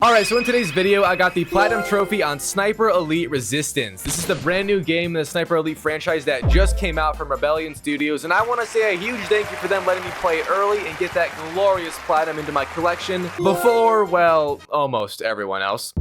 Alright, so in today's video, I got the Platinum Trophy on Sniper Elite Resistance. This is the brand new game in the Sniper Elite franchise that just came out from Rebellion Studios, and I want to say a huge thank you for them letting me play it early and get that glorious Platinum into my collection before, well, almost everyone else.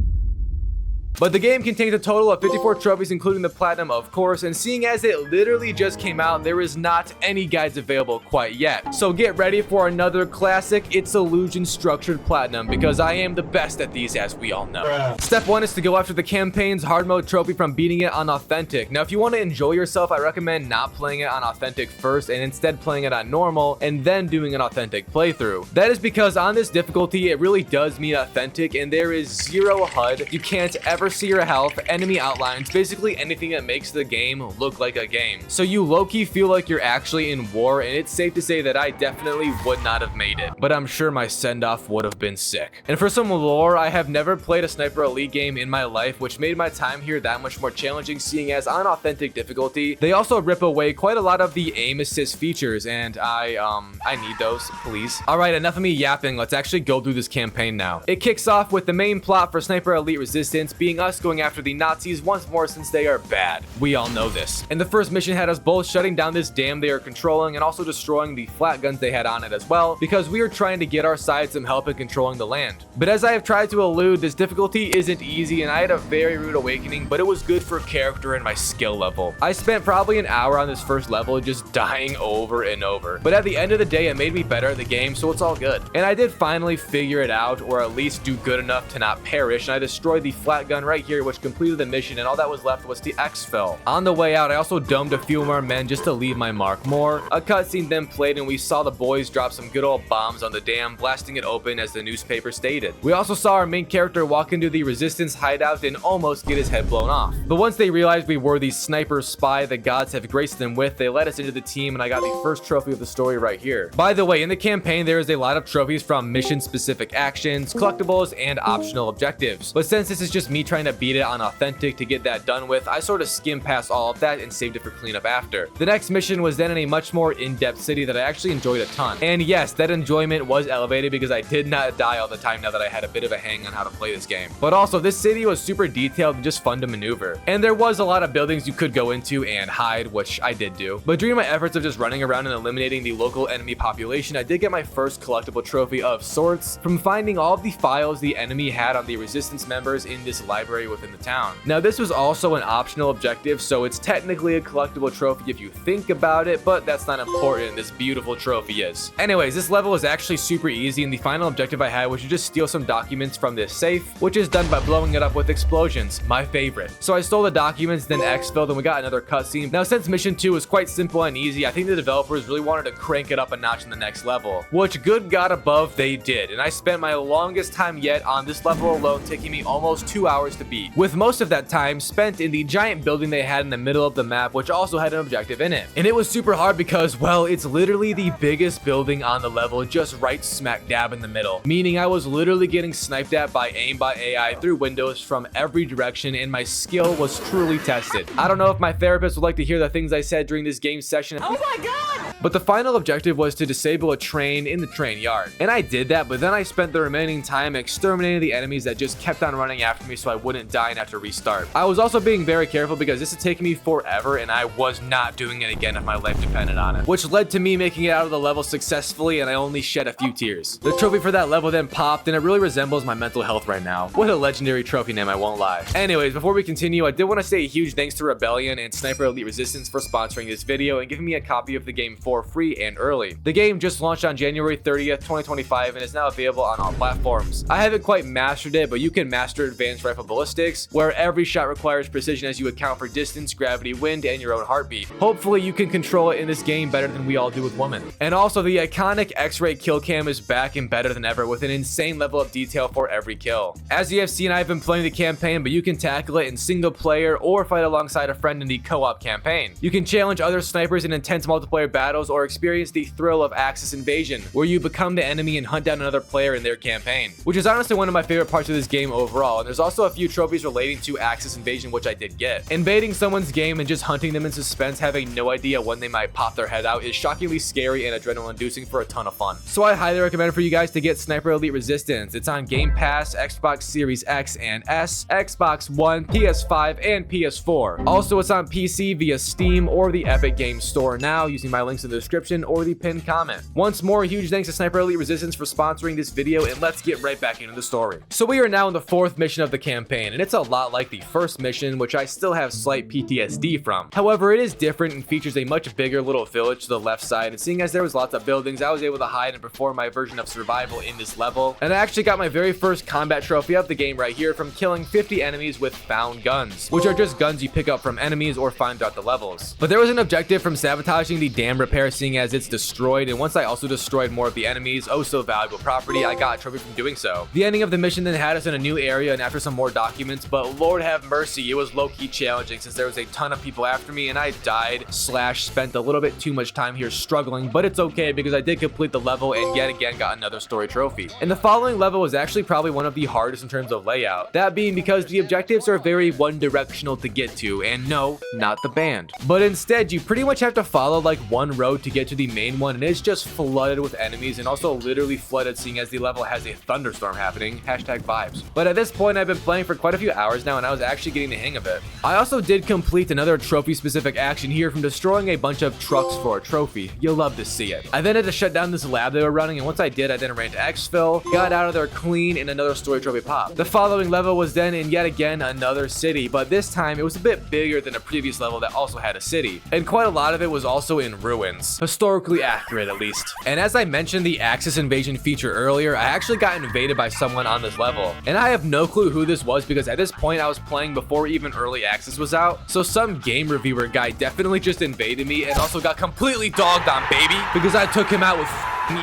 But the game contains a total of 54 trophies, including the Platinum, of course, and seeing as it literally just came out, there is not any guides available quite yet. So get ready for another classic Its Illusion structured Platinum, because I am the best at these, as we all know. Step 1 is to go after the campaign's hard mode trophy from beating it on Authentic. Now, if you want to enjoy yourself, I recommend not playing it on Authentic first, and instead playing it on normal, and then doing an Authentic playthrough. That is because on this difficulty, it really does mean Authentic, and there is zero HUD. You can't ever see your health, enemy outlines, basically anything that makes the game look like a game. So you low-key feel like you're actually in war, and it's safe to say that I definitely would not have made it, but I'm sure my send-off would have been sick. And for some lore, I have never played a Sniper Elite game in my life, which made my time here that much more challenging, seeing as on Authentic difficulty, they also rip away quite a lot of the aim assist features, and I need those, please. Alright, enough of me yapping, let's actually go through this campaign now. It kicks off with the main plot for Sniper Elite Resistance being us going after the Nazis once more, since they are bad. We all know this. And the first mission had us both shutting down this dam they are controlling and also destroying the flat guns they had on it as well, because we are trying to get our side some help in controlling the land. But as I have tried to allude, this difficulty isn't easy, and I had a very rude awakening, but it was good for character and my skill level. I spent probably an hour on this first level just dying over and over. But at the end of the day, it made me better at the game, so it's all good. And I did finally figure it out, or at least do good enough to not perish, and I destroyed the flat gun right here, which completed the mission, and all that was left was the exfil. On the way out, I also domed a few more men just to leave my mark more. A cutscene then played, and we saw the boys drop some good old bombs on the dam, blasting it open as the newspaper stated. We also saw our main character walk into the Resistance hideout and almost get his head blown off. But once they realized we were the sniper spy the gods have graced them with, they let us into the team, and I got the first trophy of the story right here. By the way, in the campaign, there is a lot of trophies from mission-specific actions, collectibles, and optional objectives. But since this is just me trying to beat it on Authentic to get that done with, I sort of skimmed past all of that and saved it for cleanup after. The next mission was then in a much more in-depth city that I actually enjoyed a ton. And yes, that enjoyment was elevated because I did not die all the time now that I had a bit of a hang on how to play this game. But also, this city was super detailed and just fun to maneuver. And there was a lot of buildings you could go into and hide, which I did do. But during my efforts of just running around and eliminating the local enemy population, I did get my first collectible trophy of sorts from finding all of the files the enemy had on the Resistance members in this library within the town. Now, this was also an optional objective, so it's technically a collectible trophy if you think about it, but that's not important. This beautiful trophy is. Anyways, this level is actually super easy, and the final objective I had was to just steal some documents from this safe, which is done by blowing it up with explosions, my favorite. So I stole the documents, then exfilled, and we got another cutscene. Now, since mission 2 was quite simple and easy, I think the developers really wanted to crank it up a notch in the next level, which good God above they did, and I spent my longest time yet on this level alone, taking me almost 2 hours to beat, with most of that time spent in the giant building they had in the middle of the map, which also had an objective in it. And it was super hard because, well, it's literally the biggest building on the level, just right smack dab in the middle, meaning I was literally getting sniped at by aimbot AI through windows from every direction, and my skill was truly tested. I don't know if my therapist would like to hear the things I said during this game session. Oh my god! But the final objective was to disable a train in the train yard, and I did that, but then I spent the remaining time exterminating the enemies that just kept on running after me so I wouldn't die and have to restart. I was also being very careful because this had taken me forever, and I was not doing it again if my life depended on it, which led to me making it out of the level successfully, and I only shed a few tears. The trophy for that level then popped, and it really resembles my mental health right now. What a legendary trophy name, I won't lie. Anyways, before we continue, I did want to say a huge thanks to Rebellion and Sniper Elite Resistance for sponsoring this video and giving me a copy of the game for free and early. The game just launched on January 30th, 2025, and is now available on all platforms. I haven't quite mastered it, but you can master Advanced Rifle Ballistics, where every shot requires precision as you account for distance, gravity, wind, and your own heartbeat. Hopefully you can control it in this game better than we all do with women. And also, the iconic X-ray kill cam is back and better than ever, with an insane level of detail for every kill. As you have seen, I've been playing the campaign, but you can tackle it in single player or fight alongside a friend in the co-op campaign. You can challenge other snipers in intense multiplayer battles or experience the thrill of Axis Invasion, where you become the enemy and hunt down another player in their campaign, which is honestly one of my favorite parts of this game overall. And there's also a few few trophies relating to Axis Invasion, which I did get. Invading someone's game and just hunting them in suspense, having no idea when they might pop their head out, is shockingly scary and adrenaline-inducing for a ton of fun. So I highly recommend for you guys to get Sniper Elite Resistance. It's on Game Pass, Xbox Series X and S, Xbox One, PS5, and PS4. Also, it's on PC via Steam or the Epic Games Store now, using my links in the description or the pinned comment. Once more, huge thanks to Sniper Elite Resistance for sponsoring this video, and let's get right back into the story. So we are now in the 4th mission of the campaign, and it's a lot like the first mission, which I still have slight PTSD from. However, it is different and features a much bigger little village to the left side, and seeing as there was lots of buildings, I was able to hide and perform my version of survival in this level. And I actually got my very first combat trophy of the game right here from killing 50 enemies with found guns, which are just guns you pick up from enemies or find throughout the levels. But there was an objective from sabotaging the dam repair, seeing as it's destroyed, and once I also destroyed more of the enemies, oh so valuable property, I got a trophy from doing so. The ending of the mission then had us in a new area and after some more documents, but Lord have mercy, it was low-key challenging since there was a ton of people after me and I died / spent a little bit too much time here struggling, but it's okay because I did complete the level and yet again got another story trophy. And the following level was actually probably one of the hardest in terms of layout, that being because the objectives are very one-directional to get to, and no, not the band. But instead, you pretty much have to follow like one road to get to the main one, and it's just flooded with enemies and also literally flooded seeing as the level has a thunderstorm happening, #vibes. But at this point, I've been playing for quite a few hours now and I was actually getting the hang of it. I also did complete another trophy-specific action here from destroying a bunch of trucks for a trophy. You'll love to see it. I then had to shut down this lab they were running, and once I did, I then ran to exfil, got out of there clean, and another story trophy pop. The following level was then in yet again another city, but this time it was a bit bigger than a previous level that also had a city, and quite a lot of it was also in ruins. Historically accurate, at least. And as I mentioned the Axis Invasion feature earlier, I actually got invaded by someone on this level, and I have no clue who this was because at this point I was playing before even early access was out, so some game reviewer guy definitely just invaded me and also got completely dogged on, baby, because I took him out with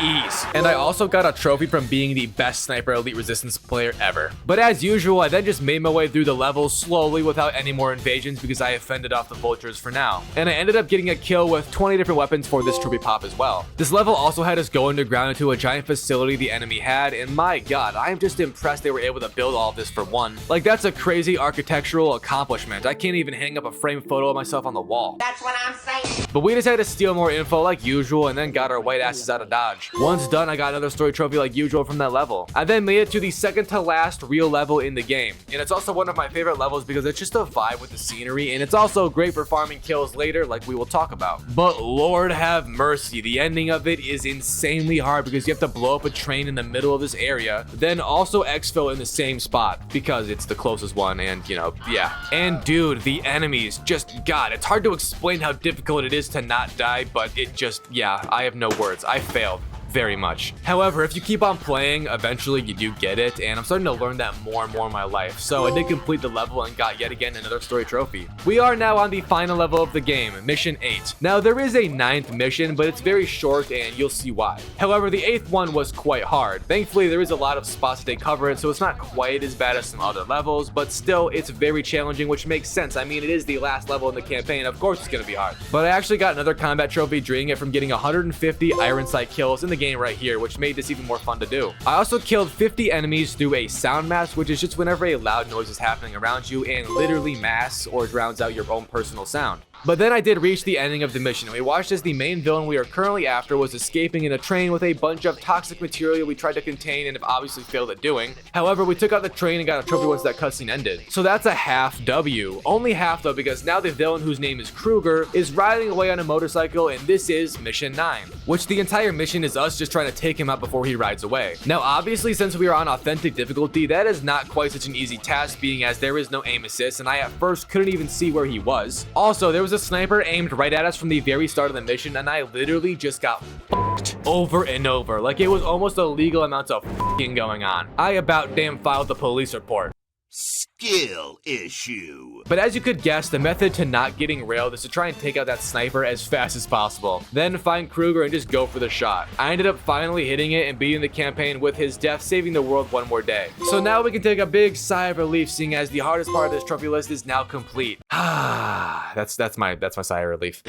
ease. And I also got a trophy from being the best Sniper Elite Resistance player ever. But as usual, I then just made my way through the levels slowly without any more invasions because I have fended off the vultures for now. And I ended up getting a kill with 20 different weapons for this trophy pop as well. This level also had us go underground into a giant facility the enemy had, and my god, I am just impressed they were able to build all of this for one. Like, that's a crazy architectural accomplishment. I can't even hang up a framed photo of myself on the wall. That's what I'm saying. But we just had to steal more info like usual and then got our white asses out of Dodge. Once done, I got another story trophy like usual from that level. I then made it to the second to last real level in the game, and it's also one of my favorite levels because it's just a vibe with the scenery, and it's also great for farming kills later like we will talk about. But Lord have mercy, the ending of it is insanely hard because you have to blow up a train in the middle of this area, then also exfil in the same spot because it's the closest one, and you know, yeah. And dude, the enemies, just god, it's hard to explain how difficult it is to not die, but it just, yeah, I have no words. I failed very much. However, if you keep on playing, eventually you do get it, and I'm starting to learn that more and more in my life. So I did complete the level and got yet again another story trophy. We are now on the final level of the game, mission 8. Now there is a 9th mission, but it's very short and you'll see why. However, the 8th one was quite hard. Thankfully, there is a lot of spots to cover it, so it's not quite as bad as some other levels, but still it's very challenging, which makes sense. I mean, it is the last level in the campaign, of course it's gonna be hard. But I actually got another combat trophy doing it from getting 150 iron sight kills in the game right here, which made this even more fun to do. I also killed 50 enemies through a sound mask, which is just whenever a loud noise is happening around you and literally masks or drowns out your own personal sound. But then I did reach the ending of the mission. We watched as the main villain we are currently after was escaping in a train with a bunch of toxic material we tried to contain and have obviously failed at doing. However, we took out the train and got a trophy once that cutscene ended. So that's a half W. Only half though, because now the villain, whose name is Kruger, is riding away on a motorcycle, and this is mission 9, which the entire mission is us just trying to take him out before he rides away. Now obviously, since we are on authentic difficulty, that is not quite such an easy task, being as there is no aim assist and I at first couldn't even see where he was. Also, there was a sniper aimed right at us from the very start of the mission, and I literally just got fucked over and over. Like, it was almost illegal amounts of fucking going on. I about damn filed the police report. Skill issue. But as you could guess, the method to not getting railed is to try and take out that sniper as fast as possible. Then find Kruger and just go for the shot. I ended up finally hitting it and beating the campaign with his death, saving the world one more day. So now we can take a big sigh of relief, seeing as the hardest part of this trophy list is now complete. That's my sigh of relief.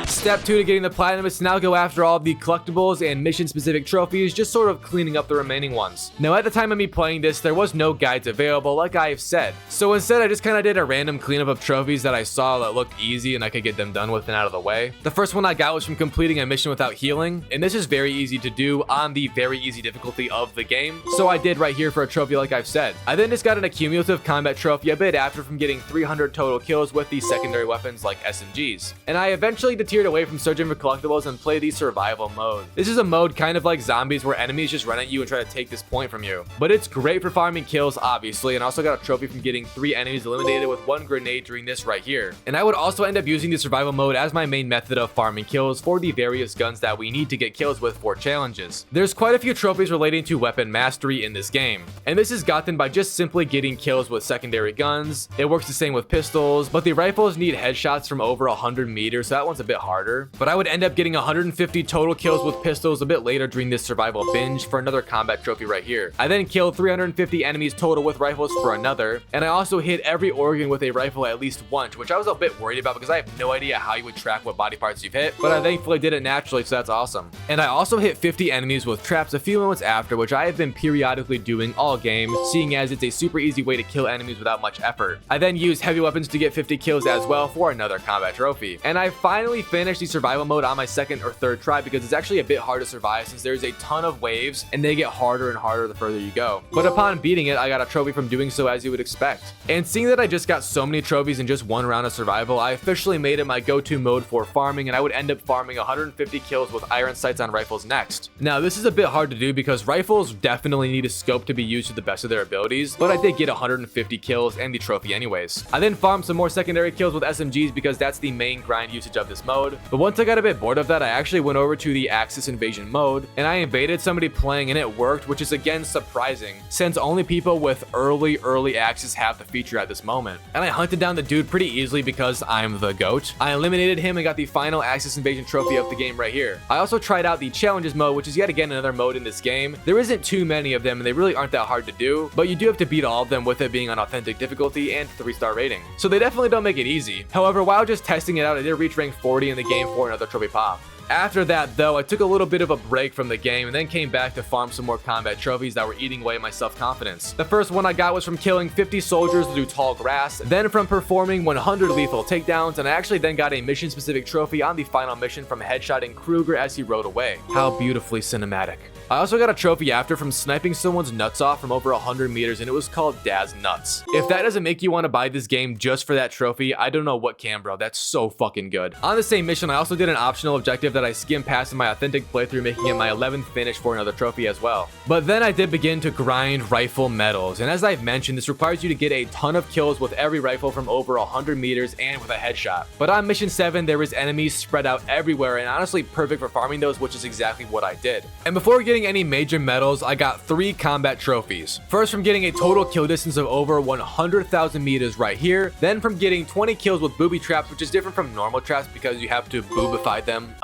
Step 2 to getting the platinum is to now go after all of the collectibles and mission specific trophies, just sort of cleaning up the remaining ones. Now at the time of me playing this, there was no guides available like I have said. instead. So instead, I just kind of did a random cleanup of trophies that I saw that looked easy and I could get them done with and out of the way. The first one I got was from completing a mission without healing, and this is very easy to do on the very easy difficulty of the game. So I did right here for a trophy like I've said. I then just got an accumulative combat trophy a bit after from getting 300 total kills with the secondary weapons like SMGs. And I eventually deterred away from searching for collectibles and play the survival mode. This is a mode kind of like zombies where enemies just run at you and try to take this point from you. But it's great for farming kills obviously, and I also got a trophy from getting 3 enemies eliminated with 1 grenade during this right here. And I would also end up using the survival mode as my main method of farming kills for the various guns that we need to get kills with for challenges. There's quite a few trophies relating to weapon mastery in this game, and this is gotten by just simply getting kills with secondary guns. It works the same with pistols, but the rifles need headshots from over 100 meters, so that one's a bit harder. But I would end up getting 150 total kills with pistols a bit later during this survival binge for another combat trophy right here. I then killed 350 enemies total with rifles for another, and I also hit every organ with a rifle at least once, which I was a bit worried about because I have no idea how you would track what body parts you've hit, but I thankfully did it naturally, so that's awesome. And I also hit 50 enemies with traps a few moments after, which I have been periodically doing all game, seeing as it's a super easy way to kill enemies without much effort. I then used heavy weapons to get 50 kills as well for another combat trophy. And I finally finished the survival mode on my second or third try because it's actually a bit hard to survive since there's a ton of waves and they get harder and harder the further you go. But upon beating it, I got a trophy from doing so, as you would expect. And seeing that I just got so many trophies in just one round of survival, I officially made it my go-to mode for farming, and I would end up farming 150 kills with iron sights on rifles next. Now this is a bit hard to do because rifles definitely need a scope to be used to the best of their abilities, but I did get 150 kills and the trophy anyways. I then farmed some more secondary kills with SMGs because that's the main grind usage of this mode. But once I got a bit bored of that, I actually went over to the Axis invasion mode and I invaded somebody playing and it worked, which is again surprising since only people with early Axis have the feature at this moment. And I hunted down the dude pretty easily because I'm the GOAT. I eliminated him and got the final Axis invasion trophy of the game right here. I also tried out the challenges mode, which is yet again another mode in this game. There isn't too many of them and they really aren't that hard to do, but you do have to beat all of them with it being on authentic difficulty and 3-star rating. So they definitely don't make it easy. However, while just testing it out, I did reach rank 40 in the game for another trophy pop. After that though, I took a little bit of a break from the game and then came back to farm some more combat trophies that were eating away my self-confidence. The first one I got was from killing 50 soldiers through tall grass, then from performing 100 lethal takedowns, and I actually then got a mission specific trophy on the final mission from headshotting Kruger as he rode away. How beautifully cinematic. I also got a trophy after from sniping someone's nuts off from over 100 meters, and it was called Daz Nuts. If that doesn't make you want to buy this game just for that trophy, I don't know what can, bro. That's so fucking good. On the same mission, I also did an optional objective that I skimmed past in my authentic playthrough, making it my 11th finish for another trophy as well. But then I did begin to grind rifle medals, and as I've mentioned, this requires you to get a ton of kills with every rifle from over 100 meters and with a headshot. But on mission 7, there was enemies spread out everywhere, and honestly perfect for farming those, which is exactly what I did. And before getting any major medals, I got 3 combat trophies. First from getting a total kill distance of over 100,000 meters right here, then from getting 20 kills with booby traps, which is different from normal traps because you have to boobify them,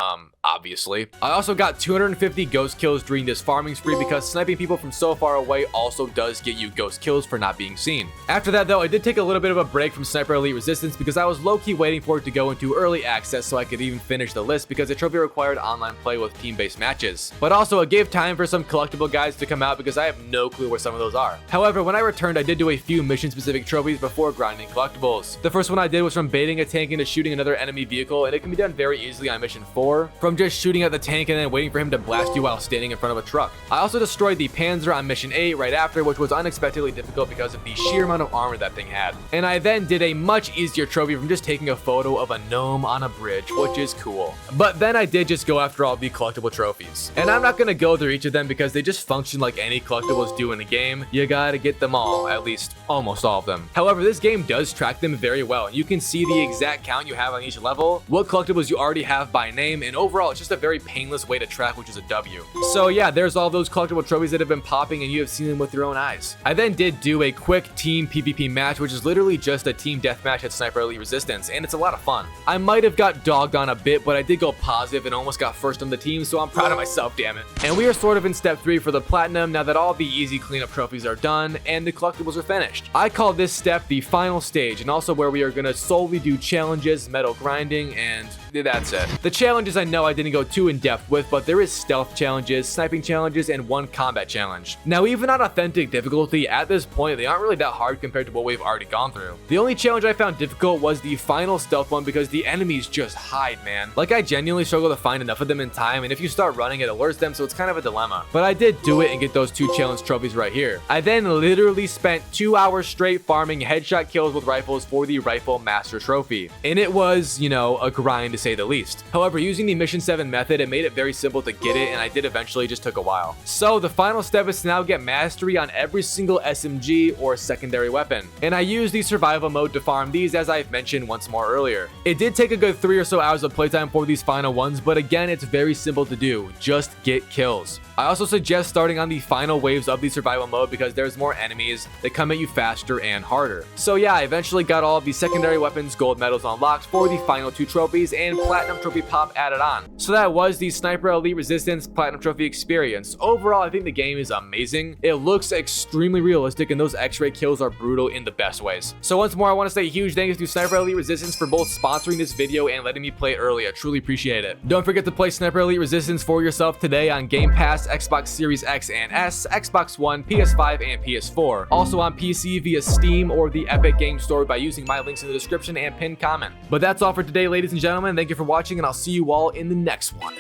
obviously. I also got 250 ghost kills during this farming spree because sniping people from so far away also does get you ghost kills for not being seen. After that though, I did take a little bit of a break from Sniper Elite Resistance because I was low-key waiting for it to go into early access so I could even finish the list because the trophy required online play with team-based matches. But also it gave time for some collectible guides to come out because I have no clue where some of those are. However, when I returned, I did do a few mission-specific trophies before grinding collectibles. The first one I did was from baiting a tank into shooting another enemy vehicle, and it can be done very easily on mission 4. From just shooting at the tank and then waiting for him to blast you while standing in front of a truck. I also destroyed the Panzer on mission 8 right after, which was unexpectedly difficult because of the sheer amount of armor that thing had. And I then did a much easier trophy from just taking a photo of a gnome on a bridge, which is cool. But then I did just go after all the collectible trophies. And I'm not gonna go through each of them because they just function like any collectibles do in a game. You gotta get them all, at least almost all of them. However, this game does track them very well, and you can see the exact count you have on each level, what collectibles you already have by name, and overall it's just a very painless way to track, which is a W. So yeah, there's all those collectible trophies that have been popping and you have seen them with your own eyes. I then did do a quick team PvP match, which is literally just a team deathmatch at Sniper Elite Resistance, and it's a lot of fun. I might have got dogged on a bit, but I did go positive and almost got first on the team, so I'm proud of myself, damn it. And we are sort of in step 3 for the platinum now that all the easy cleanup trophies are done and the collectibles are finished. I call this step the final stage, and also where we are gonna solely do challenges, metal grinding, and that's it. The challenges I know I did didn't go too in depth with, but there is stealth challenges, sniping challenges, and one combat challenge. Now, even on authentic difficulty, at this point, they aren't really that hard compared to what we've already gone through. The only challenge I found difficult was the final stealth one because the enemies just hide, man. Like, I genuinely struggle to find enough of them in time, and if you start running, it alerts them, so it's kind of a dilemma. But I did do it and get those 2 challenge trophies right here. I then literally spent 2 hours straight farming headshot kills with rifles for the Rifle Master trophy. And it was, you know, a grind to say the least. However, using the Mission 7 method, it made it very simple to get it, and I did eventually, just took a while. So the final step is to now get mastery on every single SMG or secondary weapon. And I used the survival mode to farm these, as I've mentioned once more earlier. It did take a good 3 or so hours of playtime for these final ones, but again, it's very simple to do. Just get kills. I also suggest starting on the final waves of the survival mode because there's more enemies that come at you faster and harder. So yeah, I eventually got all of the secondary weapons gold medals unlocked for the final 2 trophies and platinum trophy pop added on. So that was the Sniper Elite Resistance platinum trophy experience. Overall, I think the game is amazing. It looks extremely realistic and those x-ray kills are brutal in the best ways. So once more, I want to say a huge thank you to Sniper Elite Resistance for both sponsoring this video and letting me play it early. I truly appreciate it. Don't forget to play Sniper Elite Resistance for yourself today on Game Pass, Xbox Series X and S, Xbox One, PS5, and PS4. Also on PC via Steam or the Epic Game Store by using my links in the description and pinned comment. But that's all for today, ladies and gentlemen. Thank you for watching, and I'll see you all in the next one.